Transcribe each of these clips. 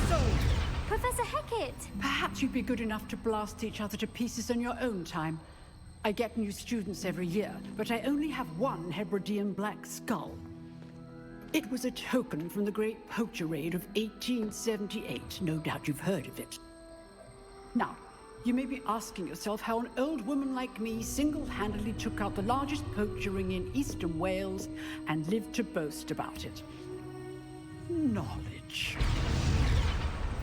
so! Professor Hecat! Perhaps you'd be good enough to blast each other to pieces in your own time. I get new students every year, but I only have one Hebridean black skull. It was a token from the Great Poacher Raid of 1878. No doubt you've heard of it. Now, you may be asking yourself how an old woman like me single-handedly took out the largest poacher ring in eastern Wales and lived to boast about it. Knowledge.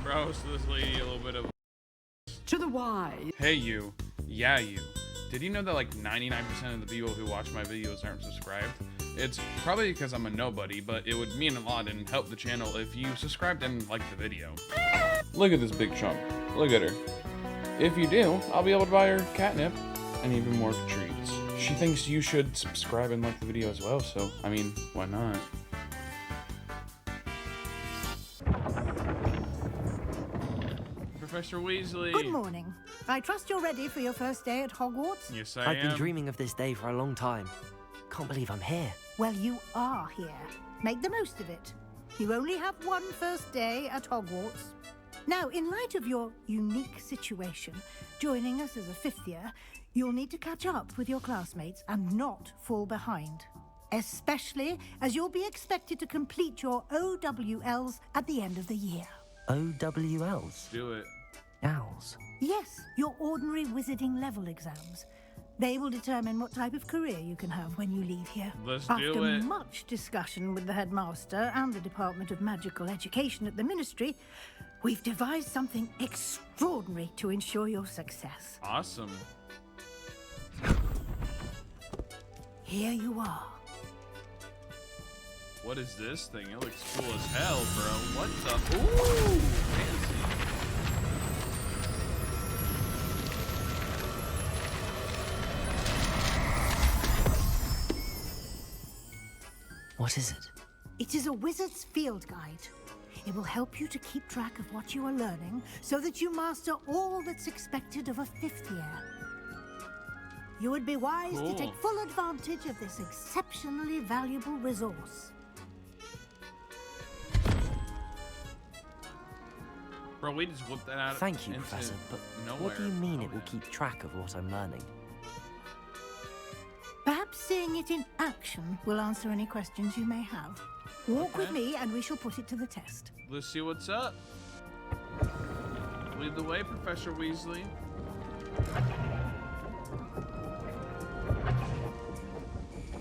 Bro, so this lady a little bit of... To the wise. Hey you. Yeah you. Did you know that like 99% of the people who watch my videos aren't subscribed? It's probably because I'm a nobody, but it would mean a lot and help the channel if you subscribed and liked the video. Look at this big chunk. Look at her. If you do, I'll be able to buy her catnip and even more treats. She thinks you should subscribe and like the video as well, so, I mean, why not? Professor Weasley. Good morning. I trust you're ready for your first day at Hogwarts? Yes, I am. I've been dreaming of this day for a long time. Can't believe I'm here. Well, you are here. Make the most of it. You only have one first day at Hogwarts. Now, in light of your unique situation, joining us as a fifth year, you'll need to catch up with your classmates and not fall behind. Especially as you'll be expected to complete your OWLs at the end of the year. OWLs? Do it. Owls? Yes, your ordinary wizarding level exams. They will determine what type of career you can have when you leave here. Let's After do it. much discussion with the headmaster and the Department of Magical Education at the Ministry, we've devised something extraordinary to ensure your success. Awesome. Here you are. What is this thing? It looks cool as hell, bro. What the? Ooh, fancy. What is it? It is a wizard's field guide. It will help you to keep track of what you are learning so that you master all that's expected of a fifth year. You would be wise to take full advantage of this exceptionally valuable resource. Bro, we just whipped that out. Thank you, into Professor, but nowhere. what do you mean it will man. keep track of what I'm learning? Perhaps seeing it in action will answer any questions you may have. Walk with me and we shall put it to the test. Let's see what's up. Lead the way, Professor Weasley.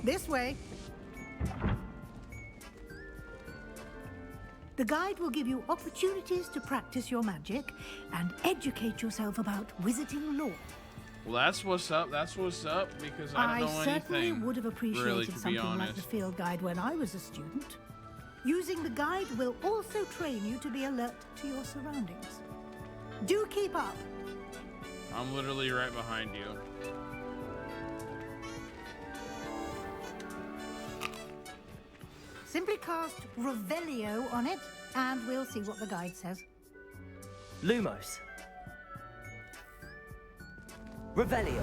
This way. The guide will give you opportunities to practice your magic and educate yourself about wizarding lore. Well, that's what's up. That's what's up. Because I don't know anything. I certainly would have appreciated really, to be something like honest. the field guide when I was a student. Using the guide will also train you to be alert to your surroundings. Do keep up. I'm literally right behind you. Simply cast Revelio on it, and we'll see what the guide says. Lumos. Revelio.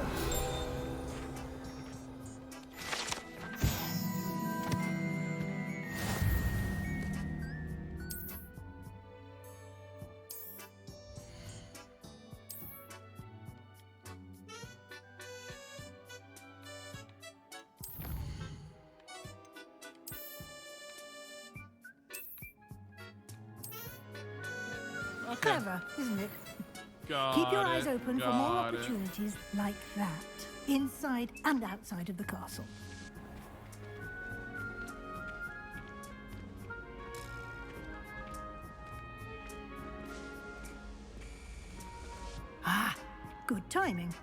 Okay. Clever, isn't it? Got Keep your eyes it. open for more Got it. opportunities like that, inside and outside of the castle. Ah, good timing.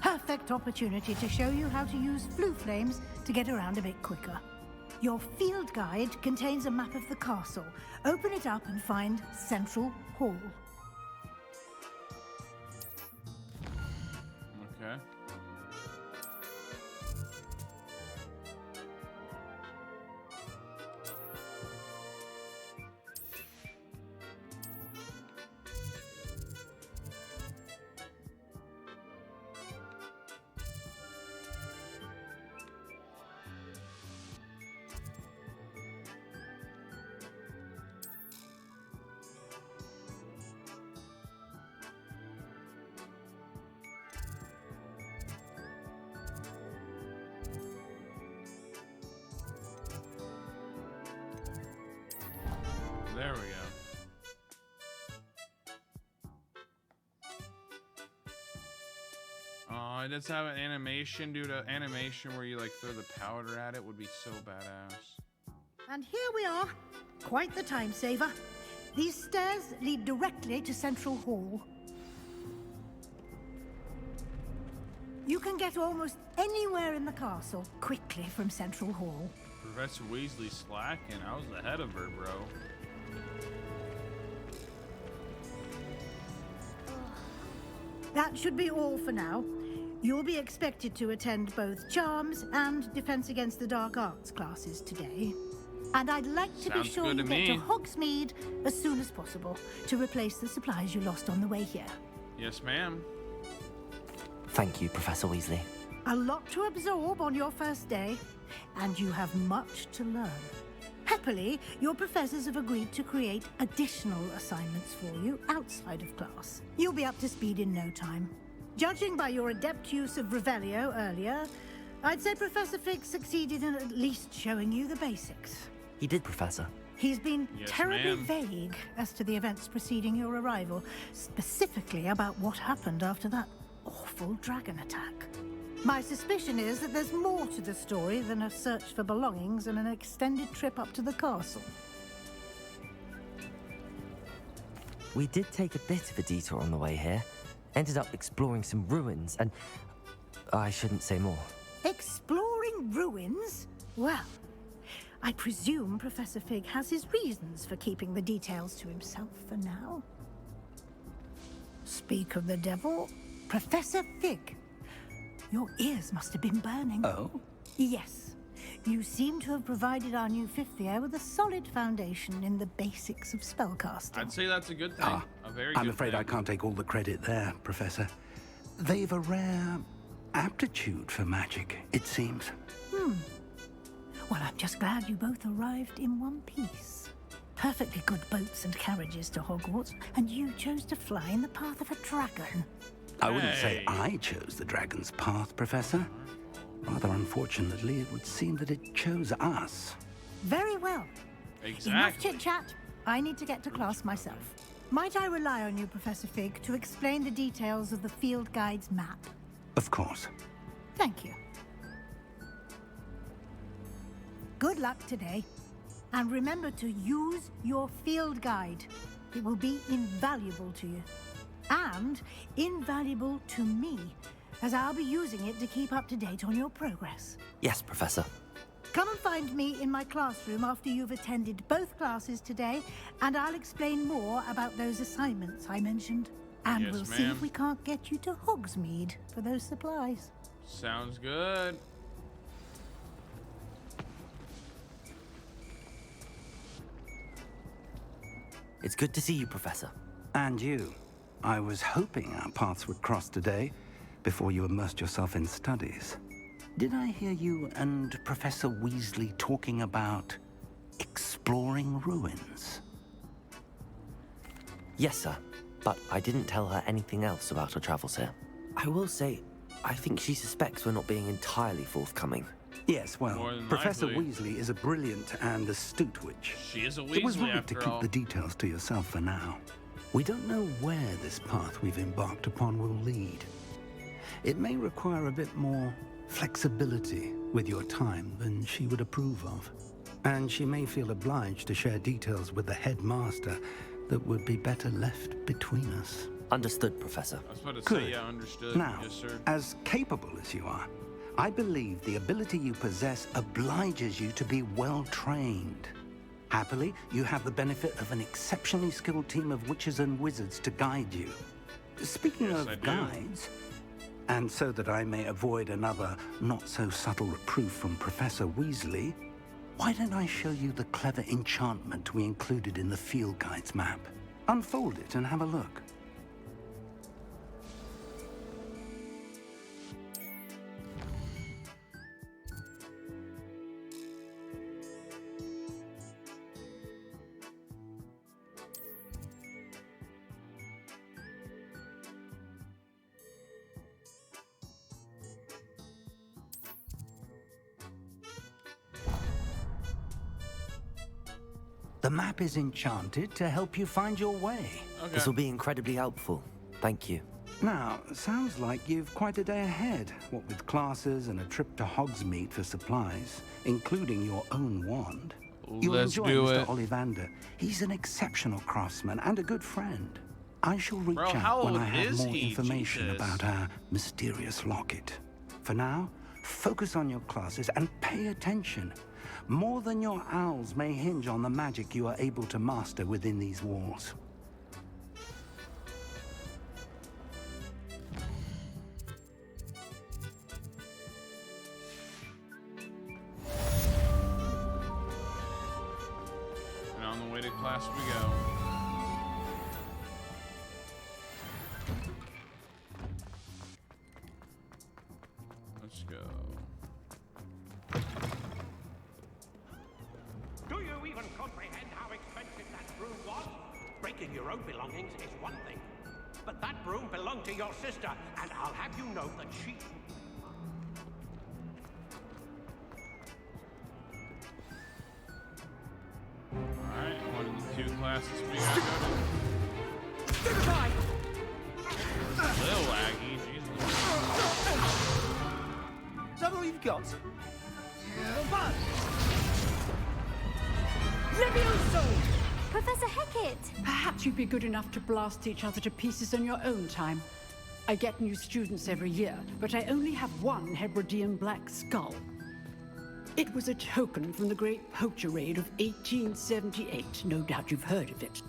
Perfect opportunity to show you how to use blue flames to get around a bit quicker. Your field guide contains a map of the castle. Open it up and find Central Hall. Okay. There we go. Oh, it does have an animation, dude. An animation where you like throw the powder at it would be so badass. And here we are. Quite the time saver. These stairs lead directly to Central Hall. You can get almost anywhere in the castle quickly from Central Hall. Professor Weasley slacking. I was ahead of her, bro. That should be all for now. You'll be expected to attend both Charms and Defense Against the Dark Arts classes today. And I'd like to be Sounds sure good you to get to me. Hogsmeade as soon as possible to replace the supplies you lost on the way here. Yes, ma'am. Thank you, Professor Weasley. A lot to absorb on your first day, and you have much to learn. Happily, your professors have agreed to create additional assignments for you outside of class. You'll be up to speed in no time. Judging by your adept use of Revelio earlier, I'd say Professor Fig succeeded in at least showing you the basics. He did, Professor. He's been Yes, terribly ma'am. vague as to the events preceding your arrival, specifically about what happened after that awful dragon attack. My suspicion is that there's more to the story than a search for belongings and an extended trip up to the castle. We did take a bit of a detour on the way here. Ended up exploring some ruins and... I shouldn't say more. Exploring ruins? Well, I presume Professor Fig has his reasons for keeping the details to himself for now. Speak of the devil, Professor Fig. Your ears must have been burning. Oh? Yes. You seem to have provided our new fifth year with a solid foundation in the basics of spellcasting. I'd say that's a good thing. A very I'm good afraid thing. I can't take all the credit there, Professor. They've a rare aptitude for magic, it seems. Well, I'm just glad you both arrived in one piece. Perfectly good boats and carriages to Hogwarts, and you chose to fly in the path of a dragon. I wouldn't say Hey. I chose the dragon's path, Professor. Rather unfortunately, it would seem that it chose us. Very well. Enough Exactly. chit-chat. I need to get to class myself. Might I rely on you, Professor Fig, to explain the details of the field guide's map? Of course. Thank you. Good luck today. And remember to use your field guide. It will be invaluable to you. And invaluable to me, as I'll be using it to keep up to date on your progress. Yes, Professor. Come and find me in my classroom after you've attended both classes today, and I'll explain more about those assignments I mentioned. And Yes, we'll see ma'am. if we can't get you to Hogsmeade for those supplies. Sounds good. It's good to see you, Professor. And you. I was hoping our paths would cross today, before you immersed yourself in studies. Did I hear you and Professor Weasley talking about exploring ruins? Yes, sir. But I didn't tell her anything else about our travels here. I will say, I think she suspects we're not being entirely forthcoming. Yes, More well, than Professor likely. Weasley is a brilliant and astute witch. She is a It was Weasley right to after keep all. the details to yourself for now. We don't know where this path we've embarked upon will lead. It may require a bit more flexibility with your time than she would approve of. And she may feel obliged to share details with the headmaster that would be better left between us. Understood, Professor. I was about to Good. say, yeah, understood. Now, Yes, sir. as capable as you are, I believe the ability you possess obliges you to be well trained. Happily, you have the benefit of an exceptionally skilled team of witches and wizards to guide you. Speaking Yes, of I do. guides, and so that I may avoid another not-so-subtle reproof from Professor Weasley, why don't I show you the clever enchantment we included in the field guide's map? Unfold it and have a look. The map is enchanted to help you find your way. Okay. This will be incredibly helpful. Thank you. Now, sounds like you've quite a day ahead, what with classes and a trip to Hogsmeade for supplies, including your own wand. You'll Let's enjoy do Mr. it. Ollivander. He's an exceptional craftsman and a good friend. I shall reach Bro, how out when old I have is more he? information Jesus. about our mysterious locket. For now, focus on your classes and pay attention. More than your owls may hinge on the magic you are able to master within these walls. And on the way to class we go. Let's go. Do you even comprehend how expensive that broom was? Breaking your own belongings is one thing, but that broom belonged to your sister, and I'll have you know that she... Alright, what are the two classes we gotta go to? Little laggy, Jesus. Is that all you've got? Levioso! Professor Hecat! Perhaps you'd be good enough to blast each other to pieces on your own time. I get new students every year, but I only have one Hebridean black skull. It was a token from the Great Poacher Raid of 1878. No doubt you've heard of it.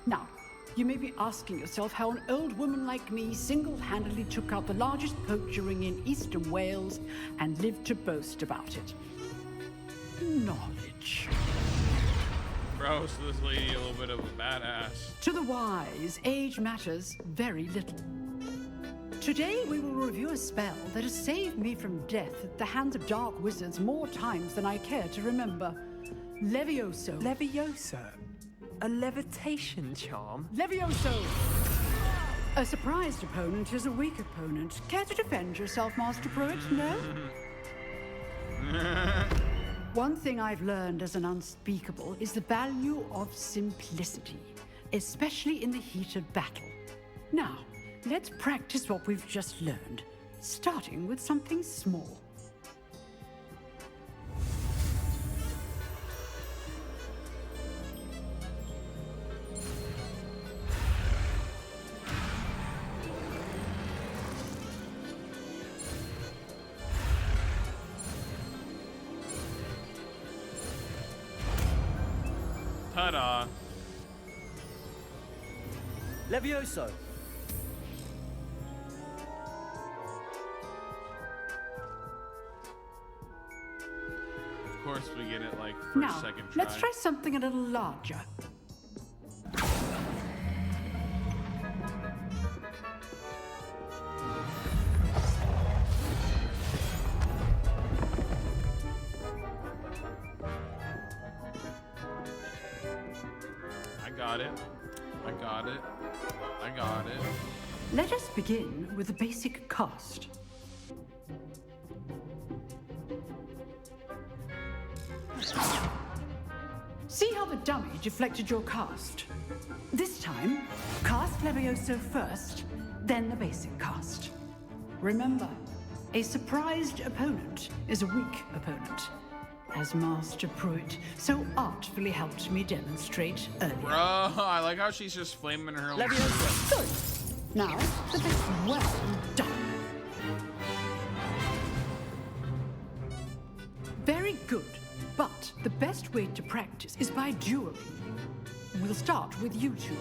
Now, you may be asking yourself how an old woman like me single-handedly took out the largest poacher ring in eastern Wales and lived to boast about it. Knowledge. Bro, so this lady a little bit of a badass. To the wise, age matters very little. Today, we will review a spell that has saved me from death at the hands of dark wizards more times than I care to remember. Levioso. Levioso? A levitation charm? Levioso! A surprised opponent is a weak opponent. Care to defend yourself, Master Pruitt? No? One thing I've learned as an unspeakable is the value of simplicity, especially in the heat of battle. Now, let's practice what we've just learned, starting with something small. Ta-da. Levioso! Of course we get it like first, Now, second try. let's try something a little larger. I got it. I got it. I got it. Let us begin with the basic cast. See how the dummy deflected your cast? This time, cast Levioso first, then the basic cast. Remember, a surprised opponent is a weak opponent, as Master Pruitt so artfully helped me demonstrate earlier. Bro, I like how she's just flaming her own. Levioso! Good. Now, the bit well done. Very good. But the best way to practice is by dueling. We'll start with you two.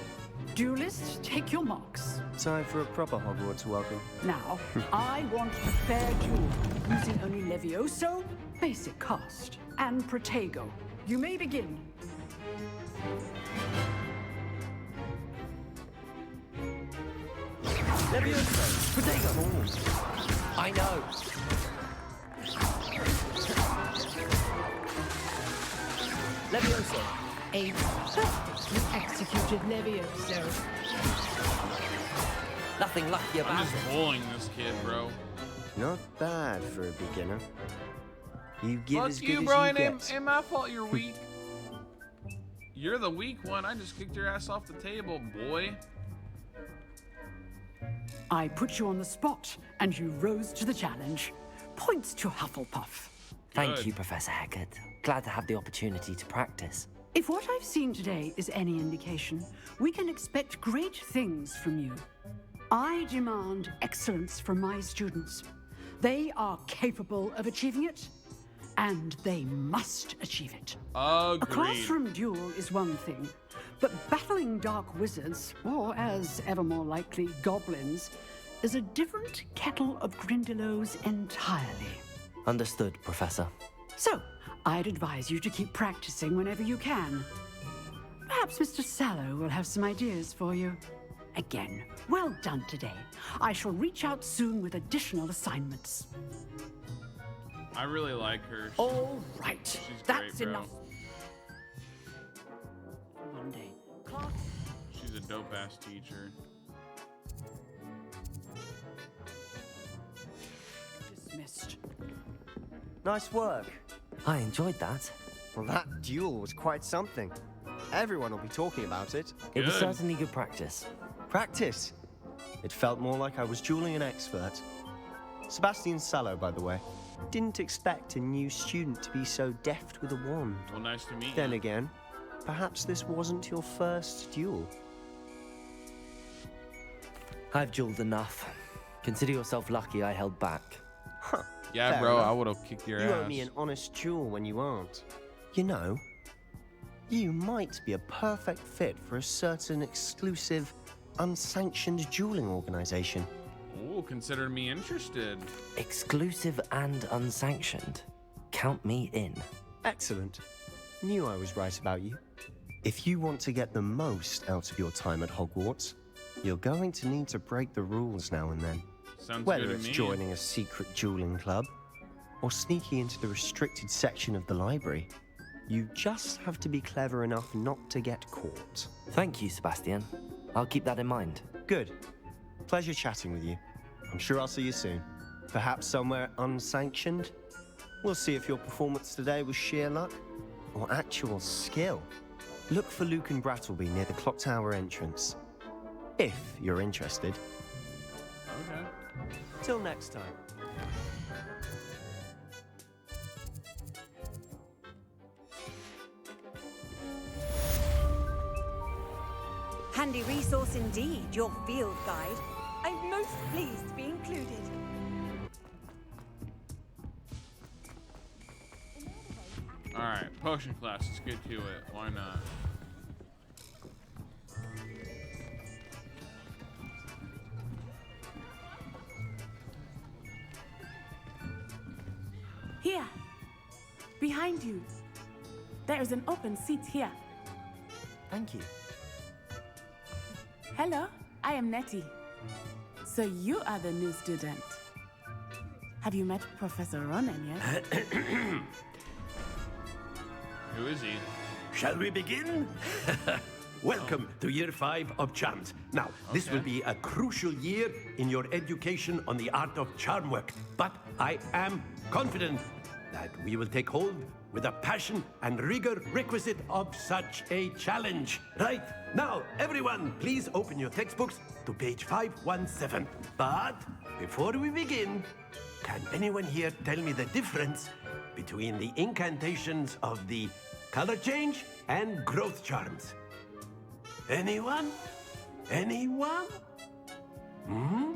Duelists, take your marks. Time for a proper Hogwarts welcome. Now, I want a fair duel, using only Levioso, basic cast, and Protego. You may begin. Levioso! Protego! I know! Levioso! A perfectly executed Levioso. Nothing lucky I'm about just it. bullying this kid, bro. Not bad for a beginner. You give Fuck as good you, as bro. you It get. ain't my fault you're weak. You're the weak one. I just kicked your ass off the table, boy. I put you on the spot, and you rose to the challenge. Points to Hufflepuff. Thank Good. you, Professor Hecat. Glad to have the opportunity to practice. If what I've seen today is any indication, we can expect great things from you. I demand excellence from my students. They are capable of achieving it, and they must achieve it. A Agreed. classroom duel is one thing, but battling dark wizards, or as ever more likely, goblins, is a different kettle of Grindylows entirely. Understood, Professor. So, I'd advise you to keep practicing whenever you can. Perhaps Mr. Sallow will have some ideas for you. Again, well done today. I shall reach out soon with additional assignments. I really like her. All right, She's that's great, bro. enough. Monday, class. She's a dope ass teacher. Dismissed. Nice work. I enjoyed that. Well, that duel was quite something. Everyone will be talking about it. It was Good. certainly good practice. Practice. It felt more like I was dueling an expert. Sebastian Sallow, by the way. Didn't expect a new student to be so deft with a wand. Well, nice to meet Then you. again, perhaps this wasn't your first duel. I've dueled enough. Consider yourself lucky I held back. Huh. Yeah, Fair bro, enough. I would have kicked your You ass. owe me an honest duel when you aren't. You know, you might be a perfect fit for a certain exclusive, unsanctioned dueling organization. Ooh, consider me interested. Exclusive and unsanctioned. Count me in. Excellent. Knew I was right about you. If you want to get the most out of your time at Hogwarts, you're going to need to break the rules now and then. Sounds Whether good it's to me. joining a secret dueling club or sneaking into the restricted section of the library, you just have to be clever enough not to get caught. Thank you, Sebastian. I'll keep that in mind. Good. Pleasure chatting with you. I'm sure I'll see you soon. Perhaps somewhere unsanctioned? We'll see if your performance today was sheer luck or actual skill. Look for Luke and Brattleby near the clock tower entrance. If you're interested. Okay. Till next time. Handy resource indeed, your field guide. I'm most pleased to be included. Alright, potion class. Let's get to it. Why not? Here, behind you. There is an open seat here. Thank you. Hello, I am Nettie. So you are the new student. Have you met Professor Ronan yet? Who is he? Shall we begin? Welcome to year 5 of charms. Now, this will be a crucial year in your education on the art of charm work. But I am confident that we will take hold with the passion and rigor requisite of such a challenge. Right, now, everyone, please open your textbooks to page 517. But before we begin, can anyone here tell me the difference between the incantations of the color change and growth charms? Anyone? Anyone? Hmm?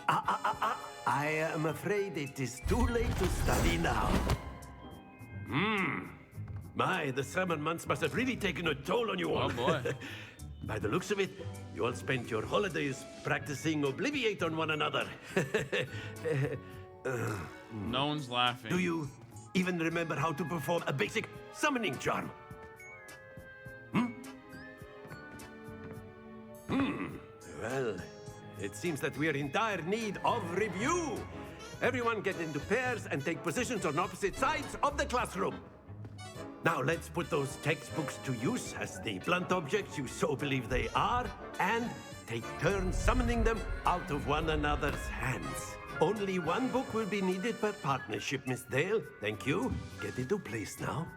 I am afraid it is too late to study now. My, the summer months must have really taken a toll on you all. Oh boy. By the looks of it, you all spent your holidays practicing Obliviate on one another. No one's laughing. Do you even remember how to perform a basic summoning charm? Well, it seems that we are in dire need of review. Everyone get into pairs and take positions on opposite sides of the classroom. Now let's put those textbooks to use as the blunt objects you so believe they are, and take turns summoning them out of one another's hands. Only one book will be needed per partnership, Miss Dale. Thank you. Get into place now.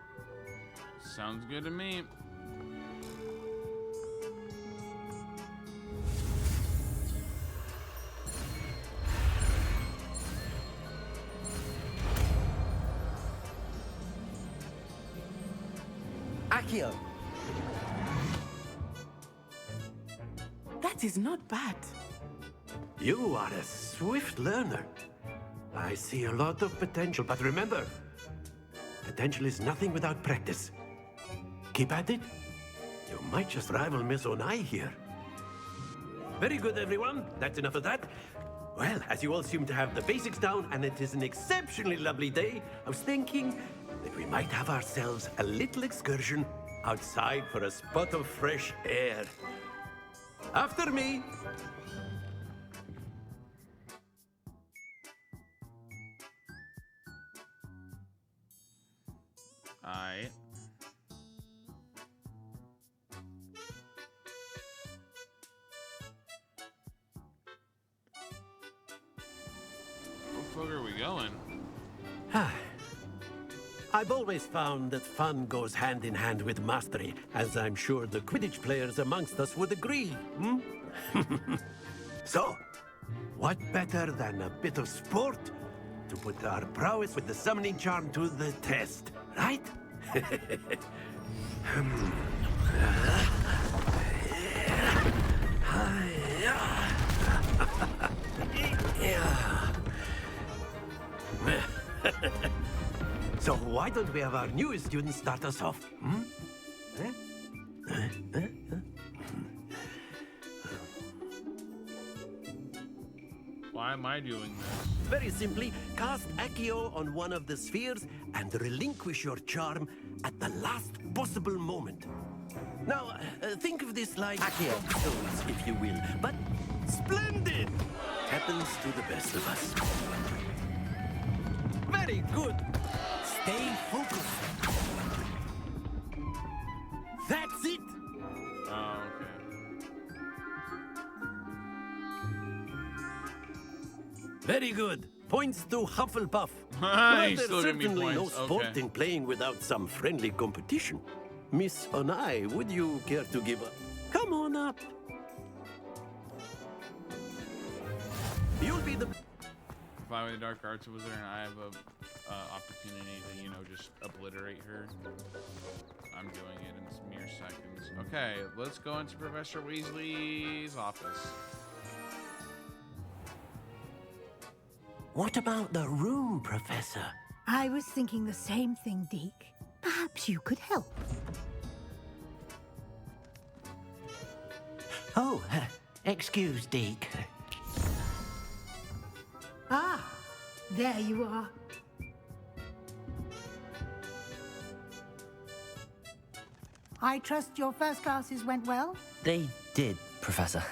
Sounds good to me. Accio! That is not bad. You are a swift learner. I see a lot of potential, but remember, potential is nothing without practice. Keep at it. You might just rival Miss Onai here. Very good, everyone. That's enough of that. Well, as you all seem to have the basics down, and it is an exceptionally lovely day, I was thinking that we might have ourselves a little excursion outside for a spot of fresh air. After me. Alright. Where the fuck are we going? I've always found that fun goes hand in hand with mastery, as I'm sure the Quidditch players amongst us would agree. So, what better than a bit of sport to put our prowess with the summoning charm to the test, right? So why don't we have our newest student start us off? Why am I doing this? Very simply, cast Accio on one of the spheres and relinquish your charm at the last possible moment. Now, think of this like Accio, if you will, but splendid! Happens to the best of us. Very good! Stay focused. That's it! Oh, okay. Very good. Points to Hufflepuff. He's Well, there's still giving me certainly no points. sport Okay. in playing without some friendly competition. Miss Onai, would you care to give up? Come on up. You'll be the... If I'm a dark arts wizard and I have a opportunity to, you know, just obliterate her, I'm doing it in mere seconds. Okay, let's go into Professor Weasley's office. What about the room, Professor? I was thinking the same thing, Deke. Perhaps you could help. Oh, excuse, Deke. Ah, there you are. I trust your first classes went well? They did, Professor.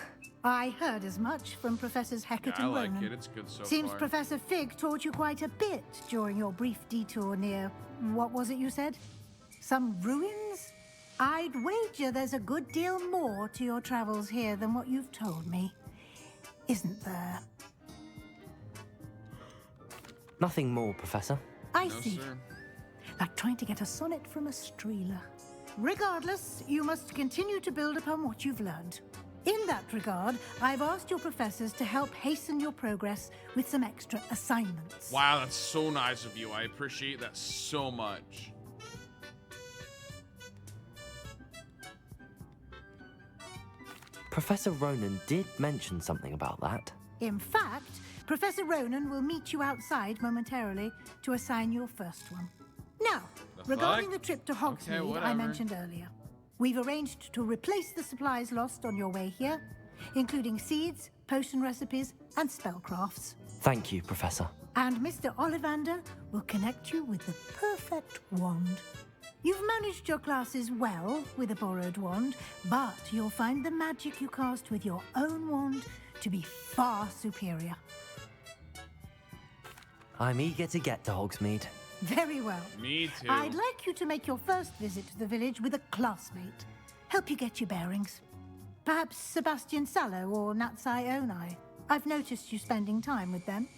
I heard as much from Professors Hecat Yeah, I and like Ronan. it. It's good so Seems far. Professor Fig taught you quite a bit during your brief detour near... what was it you said? Some ruins? I'd wager there's a good deal more to your travels here than what you've told me. Isn't there? Nothing more, Professor. I No, see. sir. Like trying to get a sonnet from a streeler. Regardless, you must continue to build upon what you've learned. In that regard, I've asked your professors to help hasten your progress with some extra assignments. Wow, that's so nice of you. I appreciate that so much. Professor Ronan did mention something about that. In fact, Professor Ronan will meet you outside momentarily to assign your first one. Now, The regarding fuck? the trip to Okay, Hogsmeade I whatever. mentioned earlier, we've arranged to replace the supplies lost on your way here, including seeds, potion recipes, and spellcrafts. Thank you, Professor. And Mr. Ollivander will connect you with the perfect wand. You've managed your classes well with a borrowed wand, but you'll find the magic you cast with your own wand to be far superior. I'm eager to get to Hogsmeade. Very well. Me too. I'd like you to make your first visit to the village with a classmate. Help you get your bearings. Perhaps Sebastian Sallow or Natsai Onai. I've noticed you spending time with them.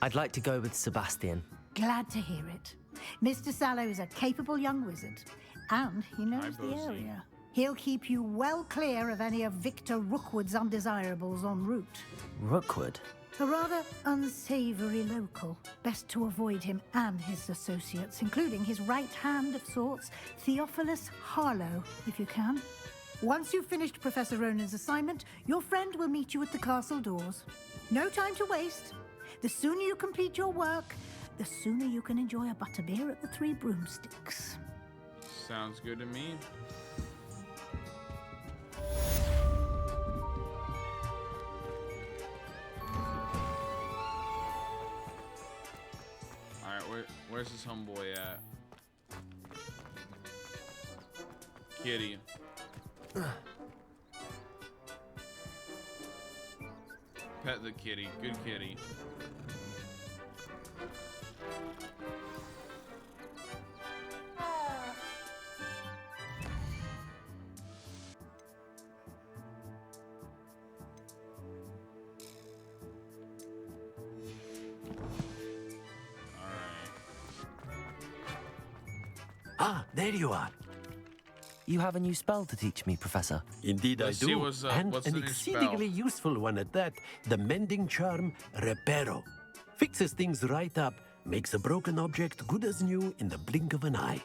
I'd like to go with Sebastian. Glad to hear it. Mr. Sallow is a capable young wizard, and he knows Hi, the Bosie. area. He'll keep you well clear of any of Victor Rookwood's undesirables en route. Rookwood? A rather unsavory local. Best to avoid him and his associates, including his right hand of sorts, Theophilus Harlow, if you can. Once you've finished Professor Ronan's assignment, your friend will meet you at the castle doors. No time to waste. The sooner you complete your work, the sooner you can enjoy a butterbeer at the Three Broomsticks. Sounds good to me. Alright, where's this homeboy at? Kitty. Pet the kitty. Good kitty. Ah, there you are. You have a new spell to teach me, Professor. Indeed, Let's I see do. what's And the an new exceedingly spell. useful one at that. The mending charm, Reparo. Fixes things right up, makes a broken object good as new in the blink of an eye.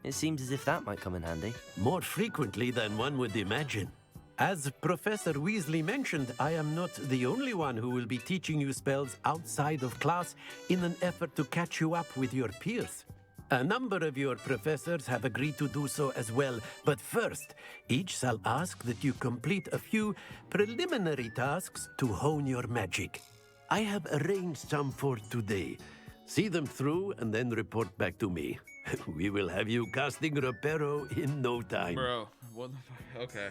It seems as if that might come in handy. More frequently than one would imagine. As Professor Weasley mentioned, I am not the only one who will be teaching you spells outside of class in an effort to catch you up with your peers. A number of your professors have agreed to do so as well, but first, each shall ask that you complete a few preliminary tasks to hone your magic. I have arranged some for today. See them through and then report back to me. We will have you casting Reparo in no time. Bro, what the fuck? Okay.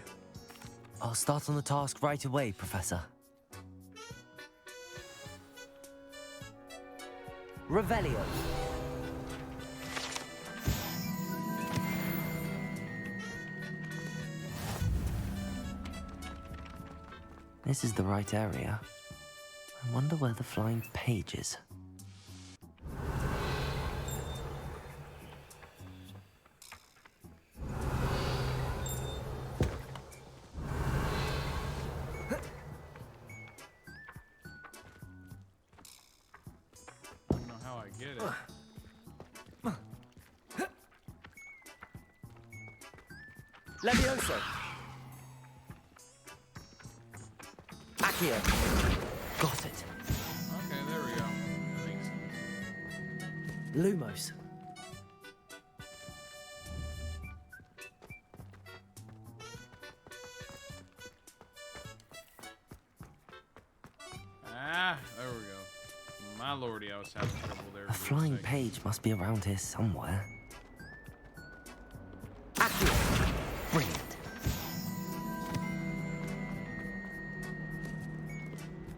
I'll start on the task right away, Professor. Revelio. This is the right area. I wonder where the flying page is. I don't know how I get it. Levioso. Accio. Got it. Okay, there we go. That makes sense. Lumos. Ah, there we go. My lordy, I was having trouble there. A for a flying second. page must be around here somewhere. Accio. Brilliant.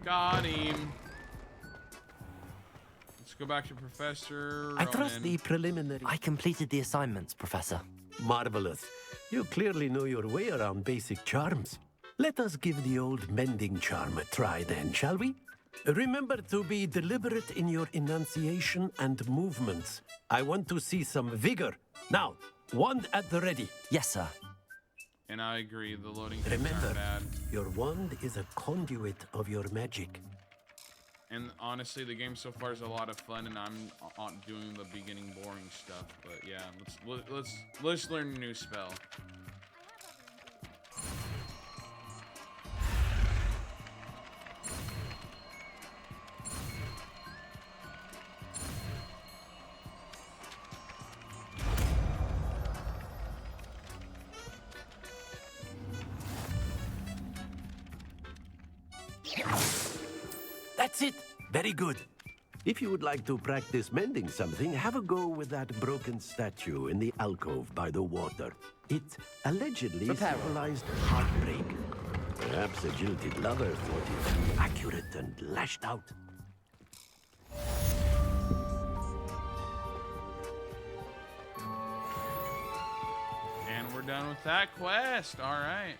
Got him. Let's go back to Professor I trust Ronan. the preliminary... I completed the assignments, Professor. Marvelous. You clearly know your way around basic charms. Let us give the old mending charm a try then, shall we? Remember to be deliberate in your enunciation and movements. I want to see some vigor. Now, wand at the ready. Yes, sir. And I agree, the loading times Remember, aren't bad. your wand is a conduit of your magic. And honestly, the game so far is a lot of fun, and I'm doing the beginning boring stuff. But yeah, let's learn a new spell. That's it. Very good. If you would like to practice mending something, have a go with that broken statue in the alcove by the water. It allegedly Reparo. symbolized heartbreak. Perhaps a jilted lover thought it accurate and lashed out. And we're done with that quest. All right.